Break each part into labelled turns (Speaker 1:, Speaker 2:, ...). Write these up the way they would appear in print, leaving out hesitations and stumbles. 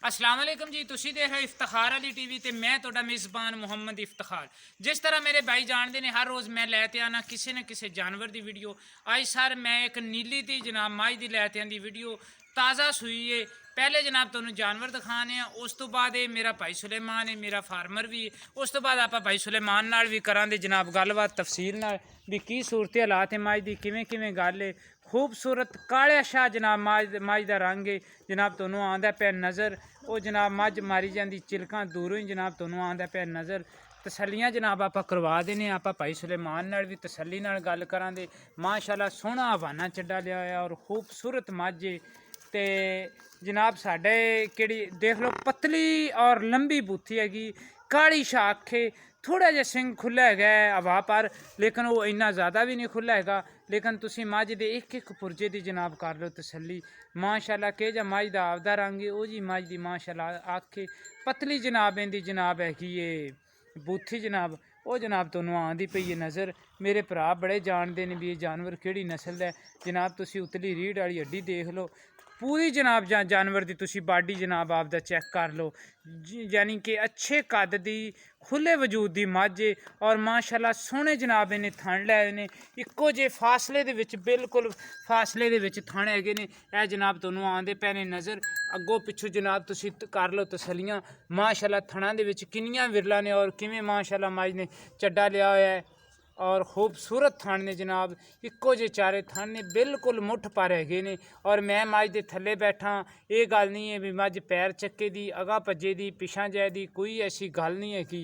Speaker 1: अस्सलाम वालेकुम जी, तुसी देख रहे हो इफ्तिखार अली टीवी ते मैं तुहाडा मेज़बान मुहम्मद इफ्तिखार। जिस तरह मेरे भाई जानते ने हर रोज़ मैं लैते आना किसी न किसी जानवर की वीडियो। अज सर मैं एक नीली दी जनाब मझ की लैते आंदी वीडियो ताज़ा सूई है। पहले जनाब तुहानू जानवर दिखाने उस तो बाद ये मेरा भाई सुलेमान है, मेरा फार्मर भी है। उस तो बाद आप भाई सुलेमान नाल भी करांगे जनाब गलबात तफसील नाल भी की सूरत हालात है मझ की, किवें किवें गल है। खूबसूरत कालिया शाह जनाब मझ का रंग है जनाब तुहानू आंदा पे नज़र। वो जनाब मझ मारी जाती चिलकां दूरों ही जनाब तुहानू आंदा पे नज़र। तसलियां जनाब आप करवा देने आप भाई सुलेमान नाल भी तसली नाल गल करांगे। माशाअल्लाह सोहना हवाना चड्डा लिया है और खूबसूरत मझ है। ते जनाब साढ़े केड़ी देख लो पतली और लंबी बूथी हैगी, काली शाख है, थोड़ा जिहा सिंग खुला है हवा पर, लेकिन वो इन्ना ज़्यादा भी नहीं खुला है। लेकिन तुसी मझ दे एक एक पुरजे की जनाब कर लो तसली। माशाअल्लाह के जा मझ का आपदा रंग है, वो जी मझ की माशाअल्लाह आखे पतली जनाब इहदी जनाब हैगी ये बूथी जनाब। वो जनाब तुहानू आंदी पई है नज़र। मेरे भरा बड़े जानते हैं भी ये जानवर किहड़ी नस्ल का है। जनाब तुसी उतली रीढ़ वाली हड्डी देख लो, पूरी जनाब जानवर की तुसी बाडी जनाब आपदा चेक कर लो। यानी कि अच्छे कद दी खुले वजूद की मझ है और माशाअल्लाह सोहने जनाब इन्हें थण लै ने इक्को जे फासले दे विच बिल्कुल फासले दे विच थण हैगे ने। ए जनाब तुहानू आंदे पे ने नज़र अगों पिछों जनाब तुसी कर लो तसलियां। माशाअल्लाह थणां दे विच किन्नियां विरला ने और किवें माशाअल्लाह मझ ने चड्डा लिया होया है और खूबसूरत थण ने जनाब। इक्को जे चारे थण ने बिल्कुल मुठ पर हैगे ने और मैं मझ दे थल्ले बैठा। ये गल नहीं है भी मझ पैर चक्के दी अगा भज्जे दी पिछां जाए दी, कोई ऐसी गल नहीं है कि।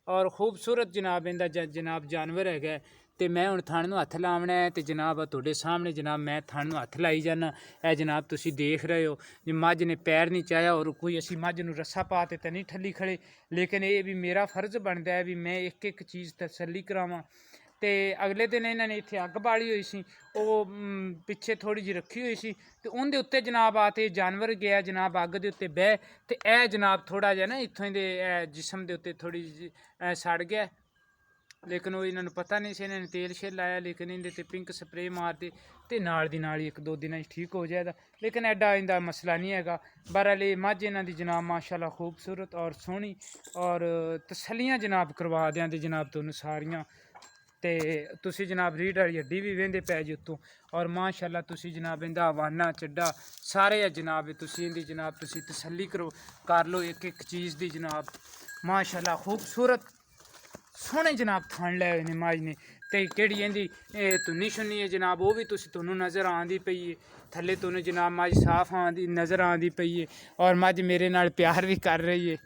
Speaker 1: और खूबसूरत जनाब इंदा जनाब जानवर है। तो मैं हुण थण नूं हत्थ लावना है तो जनाब तुहाडे सामने जनाब मैं थण नूं हत्थ लाई जाना। ए जनाब तुसी देख रहे हो जी मझ ने पैर नहीं चाया और कोई असी मझ नूं रस्सा पा ते नहीं ठल्ली खड़े, लेकिन ये भी मेरा फर्ज बनता है भी मैं एक एक चीज़ तसल्ली करावां। तो अगले दिन इन्होंने इत्थे अग बाली हुई सी, वो पिछे थोड़ी जी रखी हुई सी ते उनके उत्ते जनाब आते जानवर गया जनाब अग के उत्ते बह ते ए जनाब थोड़ा जिहा ना इत्थों दे जिसम के उत्ते थोड़ी जी सड़ गया। लेकिन वो इन्होंने पता नहीं सी, इन्होंने तेल शेल लाया लेकिन इनके ते पिंक स्प्रे मार दी ते नाल दी नाल ही एक दो दिन ठीक हो जाएगा। लेकिन एडा इंदा मसला नहीं हैगा। बहरहाल ये मझ इन्हां दी जनाब माशाअल्लाह खूबसूरत और सोहनी और तसलियां जनाब करवा देंगे जनाब तुहानू सारियां। ते तुसी जनाब रीढ़ वाली हड्डी भी वेंदे पै जी उत्तों और माशाअल्लाह तुसी जनाब इंदा हवाना चड्डा सारे जनाब तुसी इंदी जनाब तुसी तसल्ली करो कर लो एक एक चीज़ दी जनाब। माशाअल्लाह खूबसूरत सोहने जनाब थण लै ने मझ ने ते केड़ी इंदी धुन्नी शुन्नी है जनाब वो भी तुहानू नज़र आंदी पई है। थल्ले तुहानू जनाब मझ साफ आंदी नज़र आंदी पई है और मझ मेरे नाल प्यार भी कर रही है।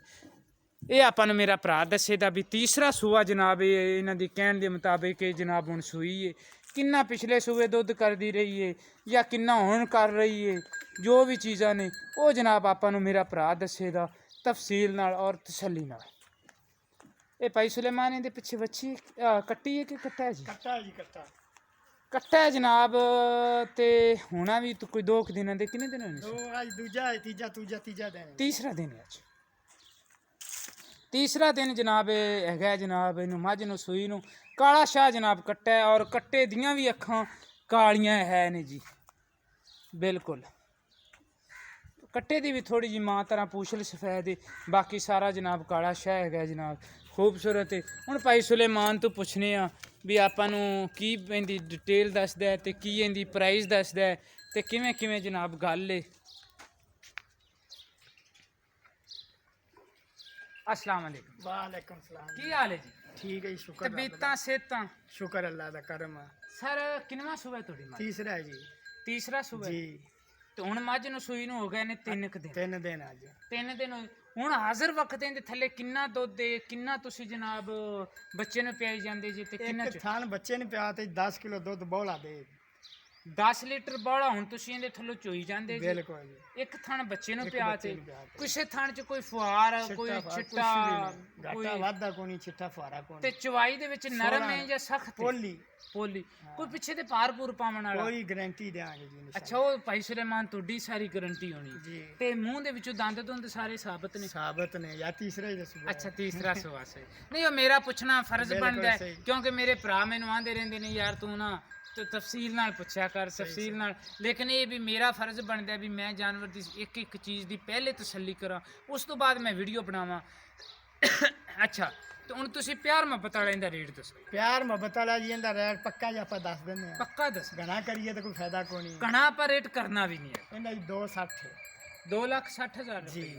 Speaker 1: ये आपां नू मेरा भरा दस्से दा भी तीसरा सूआ जनाब इन्हां दी कहण दे मुताबिक जनाब हुण सूई है। किन्ना पिछले सूए दुध करदी रही है या किन्ना हुण कर रही है, जो भी चीज़ां ने वो जनाब आपां नू मेरा भरा दस्से दा तफसील नाल और तसल्ली नाल। ये भाई सुलेमान इहदे पिछे बच्ची कट्टी है कि कट्टा है जी?
Speaker 2: कट्टा है जी, कट्टा
Speaker 1: कट्टा है जनाब। ते होना भी तो कोई दो दिन दे किन्ने दिन होने
Speaker 2: दो आज दूजा है, तीजा दूजा तीजा दिन है।
Speaker 1: तीसरा दिन है अज तीसरा दिन जनाब है जनाब इनू मझ नू सूई नू काला शाह जनाब कट्टा है और कट्टे दियाँ भी अखां कालियां है ने जी बिल्कुल। कट्टे दी भी थोड़ी जी मां तरह पूछल सफेद है, बाकी सारा जनाब काला शाह है जनाब खूबसूरत है। हुण भाई सुलेमान तो पुछने आ भी आपां नू की इहदी डिटेल दसदा है ते की इहदी प्राइस दसदा है ते किवें किवें जनाब गल है। अस्सलाम वालेकुम।
Speaker 2: वालेकुम सलाम।
Speaker 1: की हाल है जी?
Speaker 2: ठीक है जी, शुक्र
Speaker 1: तबीयतां सेहतां?
Speaker 2: शुक्र अल्लाह दा करम है।
Speaker 1: सर किनवा सूबा है तुहाडी?
Speaker 2: तीसरा है जी।
Speaker 1: तीसरा सूबा
Speaker 2: जी
Speaker 1: तो हुण मझ नू सूई नू हो गए ने 3 दिन।
Speaker 2: 3 दिन आज।
Speaker 1: 3 दिन होए हुण हाज़र वक्त इहदे थल्ले किन्ना दुध है किन्ना तुसी जनाब बच्चे नू पियाई जांदे जे ते किन्ना
Speaker 2: एक थान बच्चे ने पिया ते 10 किलो दुध बौला दे।
Speaker 1: 10 लीटर बौला हुण तुसी इहदे थल्लों चोई जांदे जी।
Speaker 2: बिल्कुल जी।
Speaker 1: एक थण बच्चे नू
Speaker 2: एक
Speaker 1: पिया
Speaker 2: बच्चे
Speaker 1: ते
Speaker 2: नू पिया ते।
Speaker 1: किसे थण च कोई फुहार कोई छिट्टा
Speaker 2: घाटा वादा कोनी, चिट्टा फुआरा कोनी।
Speaker 1: ते चवाई दे विच नरम है या सख्त है?
Speaker 2: पोली
Speaker 1: ਪੋਲੀ ਕੋਈ ਪਿੱਛੇ ਤੇ ਪਾਰਪੂਰ ਪਾਵਣ ਵਾਲਾ
Speaker 2: ਕੋਈ ਗਾਰੰਟੀ ਦੇਾਂਗੇ ਜੀ ਇਨਸ਼ਾ
Speaker 1: ਅੱਛਾ ਉਹ ਭਾਈ ਸੁਲੇਮਾਨ ਤੁਹਾਡੀ ਸਾਰੀ ਗਾਰੰਟੀ ਹੋਣੀ
Speaker 2: ਜੀ
Speaker 1: ਤੇ ਮੂੰਹ ਦੇ ਵਿੱਚੋਂ ਦੰਦ ਦੁੰਦ ਸਾਰੇ ਸਾਬਤ ਨੇ
Speaker 2: ਸਾਬਤ ਨੇ ਜਾਂ ਤੀਸਰਾ ਹੀ ਦੱਸੋ
Speaker 1: ਅੱਛਾ ਤੀਸਰਾ ਸਵਾਸ ਹੈ ਨਹੀਂ ਉਹ ਮੇਰਾ ਪੁੱਛਣਾ ਫਰਜ਼
Speaker 2: ਬਿਲਕੁਲ
Speaker 1: ਬਣਦਾ ਹੈ,
Speaker 2: ਸਹੀ।
Speaker 1: ਕਿਉਂਕਿ ਮੇਰੇ ਭਰਾ ਮੈਨੂੰ ਆਂਦੇ ਰਹਿੰਦੇ ਨੇ ਯਾਰ ਤੂੰ ਨਾ ਤਫਸੀਲ ਨਾਲ ਪੁੱਛਿਆ ਕਰ ਤਫਸੀਲ ਨਾਲ, ਲੇਕਿਨ ਇਹ ਵੀ ਮੇਰਾ ਫਰਜ਼ ਬਣਦਾ ਵੀ ਮੈਂ ਜਾਨਵਰ ਦੀ ਇੱਕ ਇੱਕ ਚੀਜ਼ ਦੀ ਪਹਿਲੇ ਤਸੱਲੀ ਕਰਾਂ, ਉਸ ਤੋਂ ਬਾਅਦ ਮੈਂ ਵੀਡੀਓ ਬਣਾਵਾਂ। ਅੱਛਾ ਤੇ ਹੁਣ ਤੁਸੀਂ ਪਿਆਰ ਮੁਹੱਬਤ ਵਾਲੇ ਦਾ ਰੇਟ ਦੱਸੋ,
Speaker 2: ਪਿਆਰ ਮੁਹੱਬਤ ਵਾਲਾ ਜੀ ਇਹਦਾ ਰੇਟ ਪੱਕਾ ਜਿਹਾ ਆਪਾਂ ਦੱਸ ਦਿੰਦੇ ਆ,
Speaker 1: ਪੱਕਾ ਦੱਸ।
Speaker 2: ਗਣਾ ਕਰੀਏ ਤਾਂ ਕੋਈ ਫਾਇਦਾ ਕੋਈ ਨਹੀਂ,
Speaker 1: ਕਣਾ ਪਰ ਰੇਟ ਕਰਨਾ ਵੀ ਨਹੀਂ ਹੈ।
Speaker 2: ਇਹਨਾਂ ਦੀ 260
Speaker 1: 2,60,000
Speaker 2: ਜੀ।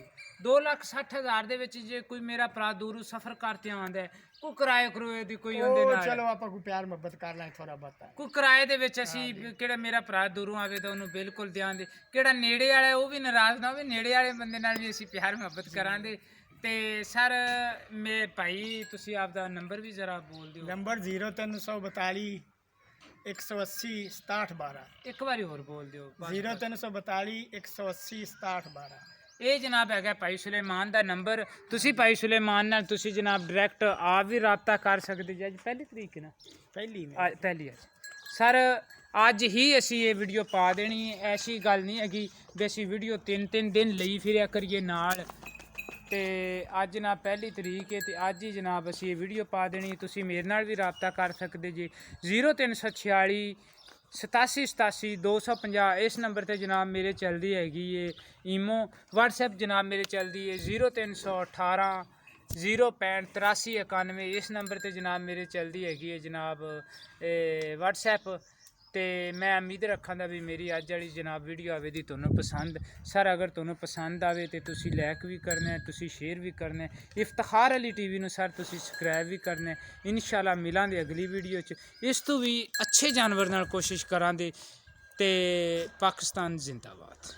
Speaker 1: 2,60,000 ਦੇ ਵਿੱਚ ਜੇ ਕੋਈ ਮੇਰਾ ਭਰਾ ਦੂਰੋਂ ਸਫ਼ਰ ਕਰਤੇ ਆਉਂਦਾ ਹੈ, ਕੋਈ ਕਿਰਾਏ ਕਰੋਏ ਦੀ ਕੋਈ ਉਹਦੇ
Speaker 2: ਉਹ
Speaker 1: ਨਾਲ
Speaker 2: ਚਲੋ ਆਪਾਂ ਕੋਈ ਪਿਆਰ ਮੁਹੱਬਤ ਕਰ ਲਾਂਗੇ ਥੋੜਾ ਬਹੁਤਾ,
Speaker 1: ਕੋਈ ਕਿਰਾਏ ਦੇ ਵਿੱਚ ਅਸੀਂ ਕਿਹੜਾ ਮੇਰਾ ਭਰਾ ਦੂਰੋਂ ਆਵੇ ਤਾਂ ਉਹਨੂੰ ਬਿਲਕੁਲ ਦਿਆਂਗੇ, ਕਿਹੜਾ ਨੇੜੇ ਵਾਲਾ ਉਹ ਵੀ ਨਾਰਾਜ਼ ਨਾ ਹੋਵੇ, ਨੇੜੇ ਵਾਲੇ ਬੰਦੇ ਨਾਲ ਵੀ ਅਸੀਂ ਪਿਆਰ ਮੁਹੱਬਤ ਕਰਾਂਗੇ। ਤੇ ਸਰ ਮੇ ਭਾਈ ਤੁਸੀਂ ਆਪਦਾ ਨੰਬਰ ਵੀ ਜ਼ਰਾ ਬੋਲ ਦਿਓ।
Speaker 2: ਨੰਬਰ 0342 180 6712,
Speaker 1: ਇੱਕ ਵਾਰੀ ਹੋਰ ਬੋਲ ਦਿਓ।
Speaker 2: 0342 180 6712।
Speaker 1: ਇਹ ਜਨਾਬ ਹੈਗਾ ਭਾਈ ਸੁਲੇਮਾਨ ਦਾ ਨੰਬਰ, ਤੁਸੀਂ ਭਾਈ ਸੁਲੇਮਾਨ ਨਾਲ ਤੁਸੀਂ ਜਨਾਬ ਡਾਇਰੈਕਟ ਆਪ ਵੀ ਰਾਬਤਾ ਕਰ ਸਕਦੇ ਜੀ। ਅੱਜ ਪਹਿਲੀ ਤਰੀਕ ਹੈ ਨਾ, ਪਹਿਲੀ ਅੱਜ ਸਰ ਅੱਜ ਹੀ ਅਸੀਂ ਇਹ ਵੀਡੀਓ ਪਾ ਦੇਣੀ ਹੈ, ਐਸੀ ਗੱਲ ਨਹੀਂ ਹੈਗੀ ਵੀ ਅਸੀਂ ਵੀਡੀਓ 3-3 ਦਿਨ ਲਈ ਫਿਰਿਆ ਕਰੀਏ ਨਾਲ, ਤੇ ਅੱਜ ਜਨਾਬ ਪਹਿਲੀ ਤਰੀਕ ਹੈ ਤੇ ਅੱਜ ਹੀ ਜਨਾਬ ਅਸੀਂ ਇਹ ਵੀਡੀਓ ਪਾ ਦੇਣੀ। ਤੁਸੀਂ ਮੇਰੇ ਨਾਲ ਵੀ ਰਾਬਤਾ ਕਰ ਸਕਦੇ ਜੀ 0346 8787 250, ਇਸ ਨੰਬਰ ਤੇ ਜਨਾਬ ਮੇਰੇ ਚੱਲਦੀ ਹੈਗੀ ਏ ਈਮੋ, WhatsApp ਜਨਾਬ ਮੇਰੇ ਚੱਲਦੀ ਹੈ 0318 065 8391, ਇਸ ਨੰਬਰ ਤੇ ਜਨਾਬ ਮੇਰੇ ਚੱਲਦੀ ਹੈਗੀ ਹੈ ਜਨਾਬ WhatsApp। ਤੇ ਮੈਂ ਉਮੀਦ ਰੱਖਾਂਗਾ ਵੀ ਮੇਰੀ ਅੱਜ ਵਾਲੀ ਜਨਾਬ ਵੀਡੀਓ ਆਵੇ ਦੀ ਤੁਹਾਨੂੰ ਪਸੰਦ। ਸਰ ਅਗਰ ਤੁਹਾਨੂੰ ਪਸੰਦ ਆਵੇ ਤੇ ਤੁਸੀਂ ਲਾਈਕ ਵੀ ਕਰਨਾ ਹੈ, ਤੁਸੀਂ ਸ਼ੇਅਰ ਵੀ ਕਰਨਾ ਹੈ, ਇਫਤਖਾਰ ਅਲੀ ਟੀਵੀ ਨੂੰ ਸਰ ਤੁਸੀਂ ਸਬਸਕ੍ਰਾਈਬ ਵੀ ਕਰਨਾ ਹੈ। ਇਨਸ਼ਾਅੱਲਾ ਮਿਲਾਂਗੇ ਅਗਲੀ ਵੀਡੀਓ 'ਚ, ਇਸ ਤੋਂ ਵੀ ਅੱਛੇ ਜਾਨਵਰ ਨਾਲ ਕੋਸ਼ਿਸ਼ ਕਰਾਂਗੇ। ਤੇ ਪਾਕਿਸਤਾਨ ਜ਼ਿੰਦਾਬਾਦ।